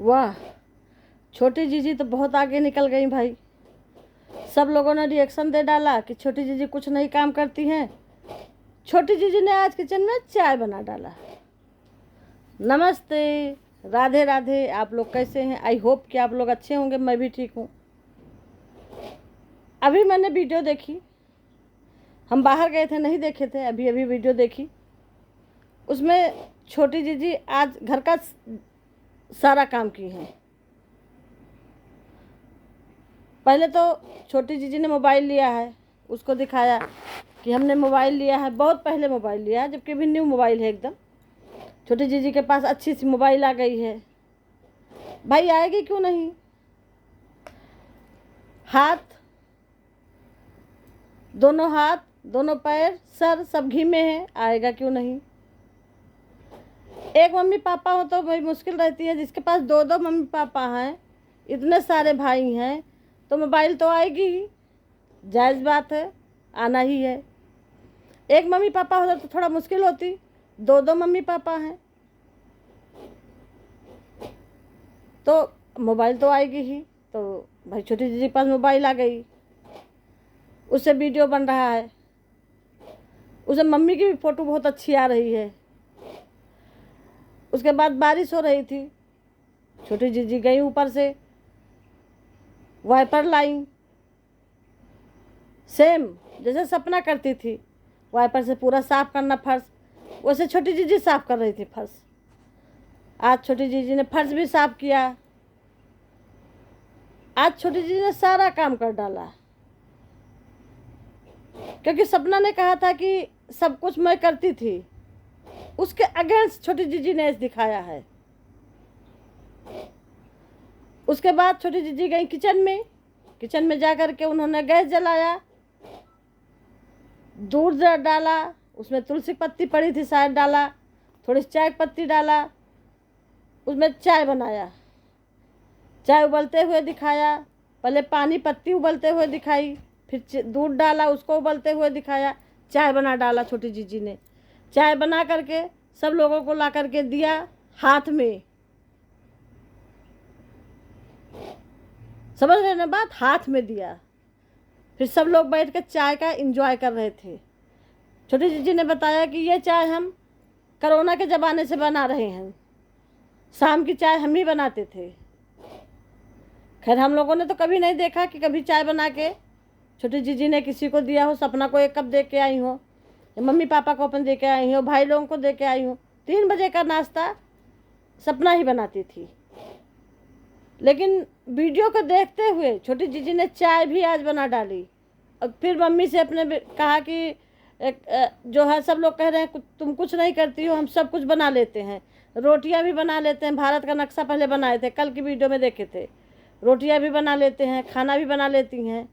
वाह, छोटी जीजी तो बहुत आगे निकल गई भाई। सब लोगों ने रिएक्शन दे डाला कि छोटी जीजी कुछ नहीं काम करती हैं। छोटी जीजी ने आज किचन में चाय बना डाला। नमस्ते, राधे राधे। आप लोग कैसे हैं? आई होप कि आप लोग अच्छे होंगे। मैं भी ठीक हूँ। अभी मैंने वीडियो देखी, हम बाहर गए थे, नहीं देखे थे, अभी अभी वीडियो देखी। उसमें छोटी जीजी आज घर का सारा काम की हैं। पहले तो छोटी जीजी ने मोबाइल लिया है, उसको दिखाया कि हमने मोबाइल लिया है, बहुत पहले मोबाइल लिया है, जबकि भी न्यू मोबाइल है एकदम। छोटी जीजी के पास अच्छी सी मोबाइल आ गई है। भाई आएगी क्यों नहीं? दोनों हाथ, दोनों पैर, सर सब घी में है, आएगा क्यों नहीं? एक मम्मी पापा हो तो भाई मुश्किल रहती है। जिसके पास दो दो मम्मी पापा हैं, इतने सारे भाई हैं, तो मोबाइल तो आएगी ही, जायज़ बात है, आना ही है। एक मम्मी पापा होता तो थोड़ा मुश्किल होती, दो दो मम्मी पापा हैं तो मोबाइल तो आएगी ही। तो भाई छोटी जीजी के पास मोबाइल आ गई, उससे वीडियो बन रहा है। उसे मम्मी की भी फ़ोटो बहुत अच्छी आ रही है। उसके बाद बारिश हो रही थी, छोटी जीजी गई ऊपर से, वाइपर लाई, सेम जैसे सपना करती थी, वाइपर से पूरा साफ़ करना फर्श, वैसे छोटी जीजी साफ़ कर रही थी फर्श। आज छोटी जीजी ने फर्श भी साफ़ किया। आज छोटी जीजी ने सारा काम कर डाला, क्योंकि सपना ने कहा था कि सब कुछ मैं करती थी, उसके अगेंस्ट छोटी जीजी ने दिखाया है। उसके बाद छोटी जीजी गई किचन में जा कर के उन्होंने गैस जलाया, दूध डाला, उसमें तुलसी पत्ती पड़ी थी शायद डाला, थोड़ी चाय पत्ती डाला, उसमें चाय बनाया। चाय उबलते हुए दिखाया, पहले पानी पत्ती उबलते हुए दिखाई, फिर दूध डाला, उसको उबलते हुए दिखाया, चाय बना डाला छोटी जीजी ने। चाय बना करके सब लोगों को ला करके दिया हाथ में। समझ रहे ना बात? हाथ में दिया। फिर सब लोग बैठ कर चाय का एंजॉय कर रहे थे। छोटी जीजी ने बताया कि ये चाय हम कोरोना के ज़माने से बना रहे हैं, शाम की चाय हम ही बनाते थे। खैर हम लोगों ने तो कभी नहीं देखा कि कभी चाय बना के छोटी जीजी ने किसी को दिया हो। सपना को एक कप दे के आई हो, मम्मी पापा को अपन दे के आई हो, भाई लोगों को दे के आई हो। 3 बजे का नाश्ता सपना ही बनाती थी। लेकिन वीडियो को देखते हुए छोटी जीजी ने चाय भी आज बना डाली। और फिर मम्मी से अपने कहा कि जो है सब लोग कह रहे हैं तुम कुछ नहीं करती हो, हम सब कुछ बना लेते हैं, रोटियां भी बना लेते हैं, भारत का नक्शा पहले बनाए थे, कल की वीडियो में देखे थे, रोटियां भी बना लेते हैं, खाना भी बना लेती हैं।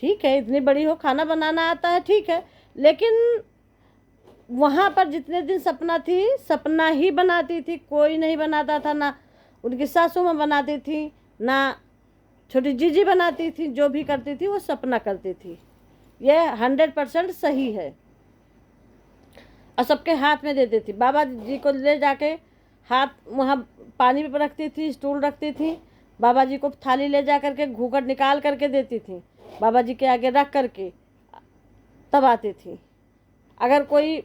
ठीक है, इतनी बड़ी हो, खाना बनाना आता है, ठीक है। लेकिन वहाँ पर जितने दिन सपना थी, सपना ही बनाती थी, कोई नहीं बनाता था। ना उनकी सासू माँ बनाती थी, ना छोटी जीजी बनाती थी। जो भी करती थी वो सपना करती थी। यह 100% सही है। और सबके हाथ में देती थी। बाबा जी को ले जाके हाथ वहाँ पानी भी रखती थी, स्टूल रखती थी, बाबा जी को थाली ले जा करके घूंघट निकाल करके देती थी, बाबा जी के आगे रख करके तब आती थी। अगर कोई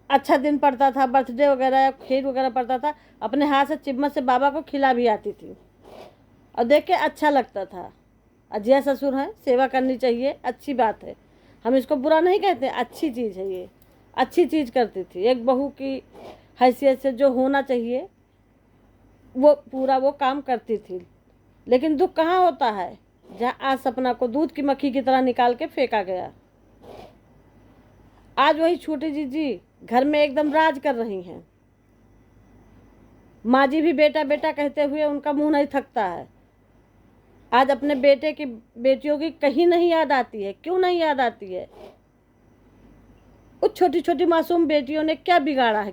अच्छा दिन पड़ता था, बर्थडे वगैरह या खीर वगैरह पड़ता था, अपने हाथ से चिम्मच से बाबा को खिला भी आती थी और देख के अच्छा लगता था। अजिया ससुर हैं, सेवा करनी चाहिए, अच्छी बात है, हम इसको बुरा नहीं कहते, अच्छी चीज़ है, ये अच्छी चीज़ करती थी। एक बहू की हैसियत से जो होना चाहिए वो पूरा वो काम करती थी। लेकिन दुख कहाँ होता है? जहाँ आज सपना को दूध की मक्खी की तरह निकाल के फेंका गया। आज वही छोटी जीजी घर में एकदम राज कर रही हैं। माँ जी भी बेटा बेटा कहते हुए उनका मुंह नहीं थकता है। आज अपने बेटे की बेटियों की कहीं नहीं याद आती है। क्यों नहीं याद आती है? उस छोटी छोटी मासूम बेटियों ने क्या बिगाड़ा है?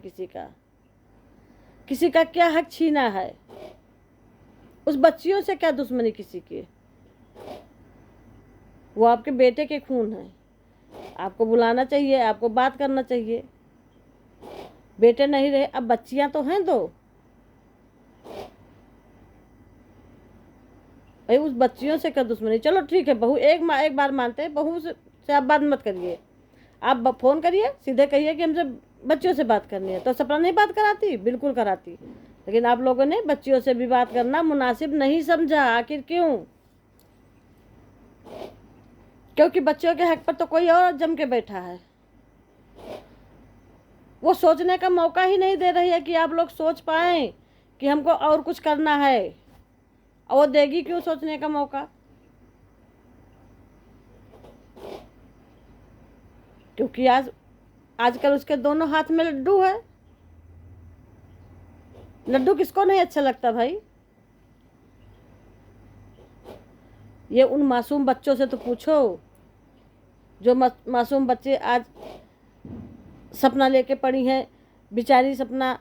किसी का क्या हक छीना है? उस बच्चियों से क्या दुश्मनी किसी की? वो आपके बेटे के खून है, आपको बुलाना चाहिए, आपको बात करना चाहिए। बेटे नहीं रहे, अब बच्चियां तो हैं दो, भाई उस बच्चियों से क्या दुश्मनी। चलो ठीक है, बहू एक बार मानते हैं, बहू से आप बात मत करिए, आप फ़ोन करिए, सीधे कहिए कि हमसे बच्चियों से बात करनी है। तो सपना नहीं बात कराती? बिल्कुल कराती। लेकिन आप लोगों ने बच्चियों से भी बात करना मुनासिब नहीं समझा। आखिर क्यों? क्योंकि बच्चों के हक पर तो कोई और जम के बैठा है। वो सोचने का मौका ही नहीं दे रही है कि आप लोग सोच पाएं कि हमको और कुछ करना है। और वो देगी क्यों सोचने का मौका? क्योंकि आजकल उसके दोनों हाथ में लड्डू है। लड्डू किसको नहीं अच्छा लगता भाई? ये उन मासूम बच्चों से तो पूछो जो मासूम बच्चे आज सपना लेके पड़ी हैं। बेचारी सपना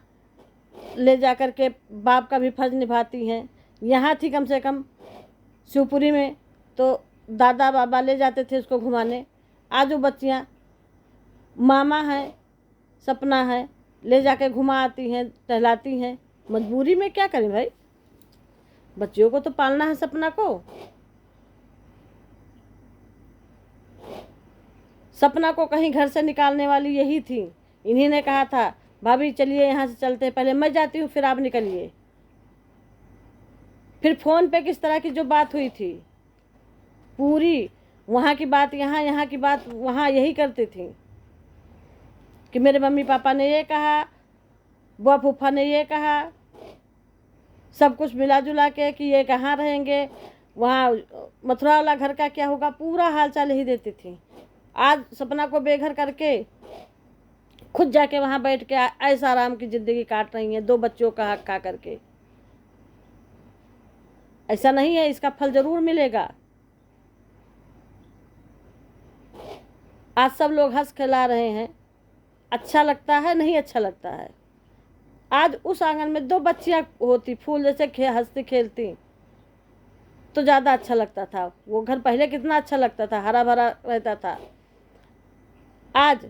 ले जा कर के बाप का भी फर्ज निभाती हैं। यहाँ थी कम से कम शिवपुरी में तो दादा बाबा ले जाते थे उसको घुमाने। आज वो बच्चियाँ मामा है, सपना है, ले जाके घुमा आती हैं, टहलाती हैं। मजबूरी में क्या करें भाई? बच्चियों को तो पालना है, सपना को। सपना को कहीं घर से निकालने वाली यही थी। इन्हीं ने कहा था भाभी चलिए यहाँ से चलते हैं, पहले मैं जाती हूँ फिर आप निकलिए। फिर फ़ोन पे किस तरह की जो बात हुई थी, पूरी वहाँ की बात यहाँ, यहाँ की बात वहाँ, यही करती थी कि मेरे मम्मी पापा ने ये कहा, बुआ फूफा ने ये कहा, सब कुछ मिला जुला के कि ये कहाँ रहेंगे, वहाँ मथुरा वाला घर का क्या होगा, पूरा हाल चाल ही देती थी। आज सपना को बेघर करके खुद जाके वहाँ बैठ के ऐसा आराम की ज़िंदगी काट रही हैं, 2 बच्चों का हक खा करके। ऐसा नहीं है, इसका फल ज़रूर मिलेगा। आज सब लोग हंस खिला रहे हैं, अच्छा लगता है? नहीं अच्छा लगता है। आज उस आंगन में 2 बच्चियाँ होती, फूल जैसे हंसती खेलती, तो ज़्यादा अच्छा लगता था। वो घर पहले कितना अच्छा लगता था, हरा भरा रहता था। आज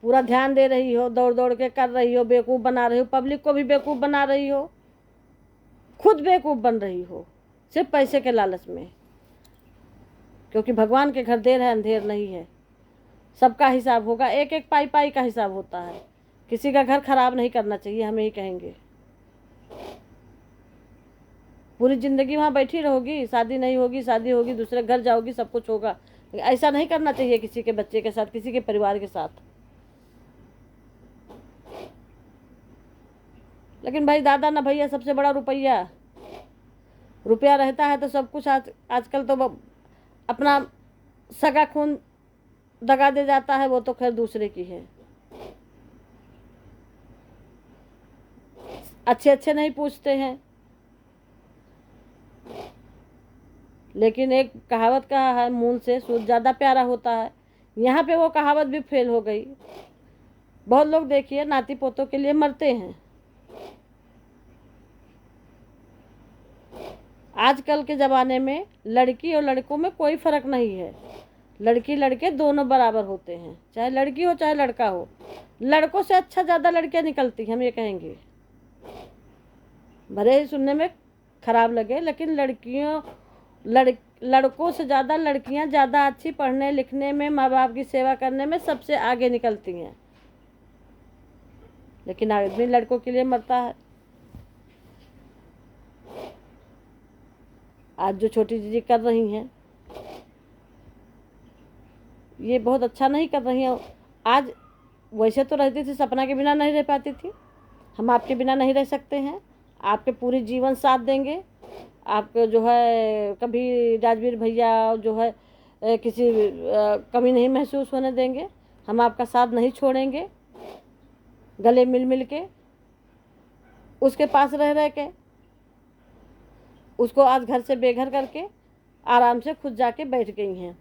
पूरा ध्यान दे रही हो, दौड़ दौड़ के कर रही हो, बेवकूफ़ बना रही हो, पब्लिक को भी बेवकूफ़ बना रही हो, खुद बेवकूफ़ बन रही हो, सिर्फ पैसे के लालच में। क्योंकि भगवान के घर देर है अंधेर नहीं है, सबका हिसाब होगा, एक एक पाई पाई का हिसाब होता है। किसी का घर खराब नहीं करना चाहिए, हम यही कहेंगे। पूरी ज़िंदगी वहाँ बैठी रहोगी, शादी नहीं होगी, शादी होगी दूसरे घर जाओगी, सब कुछ होगा। ऐसा नहीं करना चाहिए किसी के बच्चे के साथ, किसी के परिवार के साथ। लेकिन भाई दादा ना भैया, सबसे बड़ा रुपया। रुपया रहता है तो सब कुछ। आजकल तो अपना सगा खून दगा दे जाता है, वो तो खैर दूसरे की है। अच्छे अच्छे नहीं पूछते हैं। लेकिन एक कहावत कहा है, मूल से सूद ज़्यादा प्यारा होता है। यहाँ पे वो कहावत भी फेल हो गई। बहुत लोग देखिए नाती पोतों के लिए मरते हैं। आजकल के ज़माने में लड़की और लड़कों में कोई फ़र्क नहीं है। लड़की लड़के दोनों बराबर होते हैं, चाहे लड़की हो चाहे लड़का हो। लड़कों से अच्छा ज़्यादा लड़कियाँ निकलती, हम ये कहेंगे। भले ही सुनने में ख़राब लगे, लेकिन लड़कों से ज़्यादा लड़कियां ज़्यादा अच्छी पढ़ने लिखने में, माँ बाप की सेवा करने में सबसे आगे निकलती हैं। लेकिन आदमी लड़कों के लिए मरता है। आज जो छोटी चीज़ें कर रही हैं ये बहुत अच्छा नहीं कर रही हैं। आज वैसे तो रहती थी, सपना के बिना नहीं रह पाती थी। हम आपके बिना नहीं रह सकते हैं, आपके पूरी जीवन साथ देंगे। आपको जो है कभी राजवीर भैया जो है किसी कमी नहीं महसूस होने देंगे। हम आपका साथ नहीं छोड़ेंगे। गले मिल मिल के उसके पास रह के उसको आज घर से बेघर करके आराम से खुद जाके बैठ गई हैं।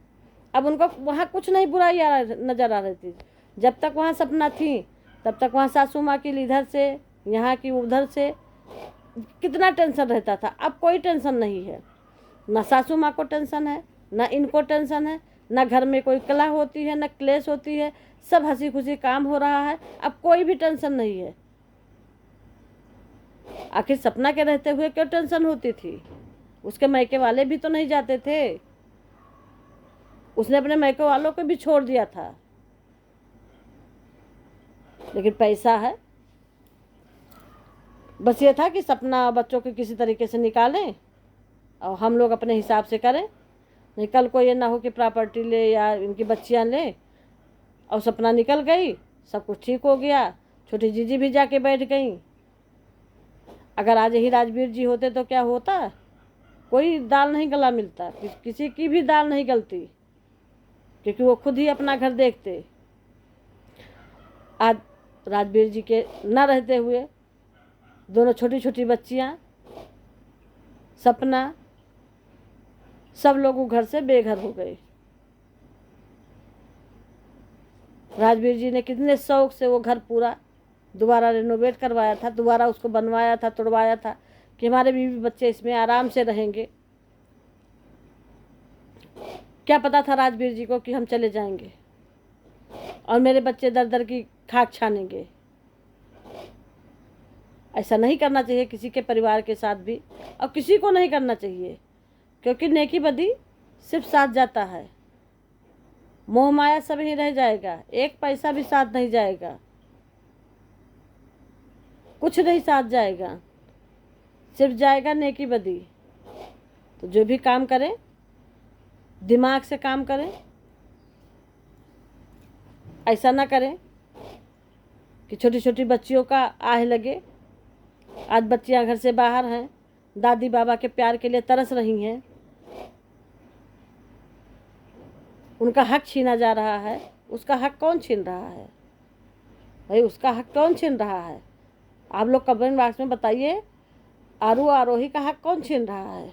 अब उनको वहाँ कुछ नहीं बुराई नज़र आ रही थी। जब तक वहाँ सपना थी तब तक वहाँ सासू माँ की इधर से, यहाँ की उधर से कितना टेंशन रहता था। अब कोई टेंशन नहीं है, ना सासू माँ को टेंशन है, ना इनको टेंशन है, ना घर में कोई कलह होती है, ना क्लेश होती है। सब हंसी खुशी काम हो रहा है। अब कोई भी टेंशन नहीं है। आखिर सपना के रहते हुए क्यों टेंशन होती थी? उसके मायके वाले भी तो नहीं जाते थे, उसने अपने मायके वालों को भी छोड़ दिया था। लेकिन पैसा है, बस ये था कि सपना बच्चों को किसी तरीके से निकालें और हम लोग अपने हिसाब से करें। नहीं कल को ये ना हो कि प्रॉपर्टी ले या इनकी बच्चियां ले और सपना निकल गई, सब कुछ ठीक हो गया, छोटी जीजी भी जाके बैठ गई। अगर आज ही राजवीर जी होते तो क्या होता? कोई दाल नहीं गला मिलता, किसी की भी दाल नहीं गलती, क्योंकि वो खुद ही अपना घर देखते। आज राजवीर जी के न रहते हुए दोनों छोटी छोटी बच्चियां, सपना, सब लोग वो घर से बेघर हो गए। राजवीर जी ने कितने शौक से वो घर पूरा दोबारा रेनोवेट करवाया था, दोबारा उसको बनवाया था, तोड़वाया था कि हमारे बीवी बच्चे इसमें आराम से रहेंगे। क्या पता था राजवीर जी को कि हम चले जाएंगे और मेरे बच्चे दर दर की खाक छानेंगे। ऐसा नहीं करना चाहिए किसी के परिवार के साथ भी, और किसी को नहीं करना चाहिए, क्योंकि नेकी बदी सिर्फ साथ जाता है, मोह माया सब ही रह जाएगा, एक पैसा भी साथ नहीं जाएगा, कुछ नहीं साथ जाएगा, सिर्फ जाएगा नेकी बदी। तो जो भी काम करें दिमाग से काम करें, ऐसा ना करें कि छोटी छोटी बच्चियों का आह लगे। आज बच्चियां घर से बाहर हैं, दादी बाबा के प्यार के लिए तरस रही हैं, उनका हक छीना जा रहा है। उसका हक कौन छीन रहा है भाई? उसका हक कौन छीन रहा है? आप लोग कमेंट बॉक्स में बताइए, आरोही का हक कौन छीन रहा है?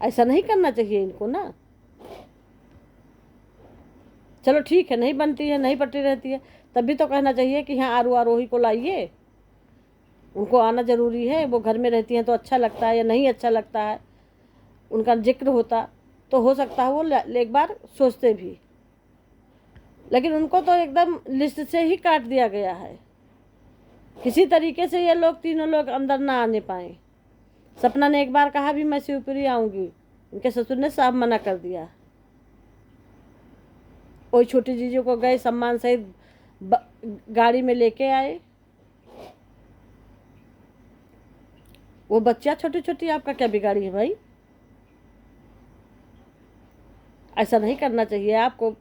ऐसा नहीं करना चाहिए इनको ना। चलो ठीक है, नहीं बनती है, नहीं पट्टी रहती है, तब भी तो कहना चाहिए कि हाँ आरोही को लाइए, उनको आना ज़रूरी है, वो घर में रहती हैं तो अच्छा लगता है या नहीं अच्छा लगता है, उनका जिक्र होता तो हो सकता है वो एक बार सोचते भी। लेकिन उनको तो एकदम लिस्ट से ही काट दिया गया है, किसी तरीके से ये लोग तीनों लोग अंदर ना आने पाए। सपना ने एक बार कहा भी मैं शिवपुरी आऊँगी, उनके ससुर ने साफ मना कर दिया। वही छोटी जीजी को गए सम्मान सहित गाड़ी में लेके आए, वो बच्चियाँ छोटी छोटी आपका क्या बिगाड़ी है भाई? ऐसा नहीं करना चाहिए आपको।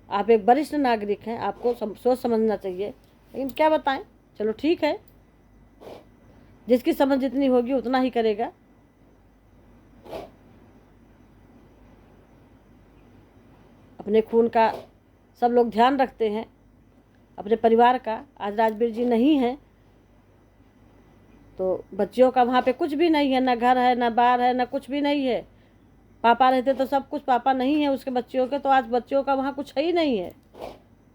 आप एक वरिष्ठ नागरिक हैं, आपको सोच समझना चाहिए। लेकिन क्या बताएं, चलो ठीक है, जिसकी समझ जितनी होगी उतना ही करेगा। अपने खून का सब लोग ध्यान रखते हैं, अपने परिवार का। आज राजवीर जी नहीं हैं तो बच्चियों का वहाँ पे कुछ भी नहीं है, ना घर है, ना बार है, ना कुछ भी नहीं है। पापा रहते तो सब कुछ, पापा नहीं है उसके बच्चियों के, तो आज बच्चियों का वहाँ कुछ है ही नहीं है।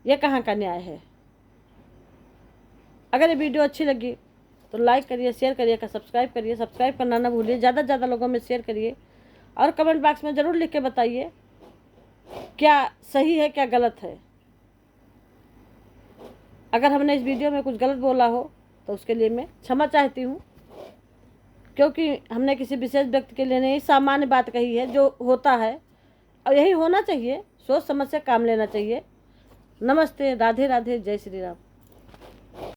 ये कहाँ का न्याय है? अगर ये वीडियो अच्छी लगी तो लाइक करिए, शेयर करिए, सब्सक्राइब करिए, सब्सक्राइब करना ना भूलिए, ज़्यादा से ज़्यादा लोगों में शेयर करिए और कमेंट बॉक्स में ज़रूर लिख के बताइए क्या सही है क्या गलत है। अगर हमने इस वीडियो में कुछ गलत बोला हो तो उसके लिए मैं क्षमा चाहती हूँ, क्योंकि हमने किसी विशेष व्यक्ति के लिए नहीं, सामान्य बात कही है जो होता है और यही होना चाहिए। सोच समझ से काम लेना चाहिए। नमस्ते, राधे राधे, जय श्री राम।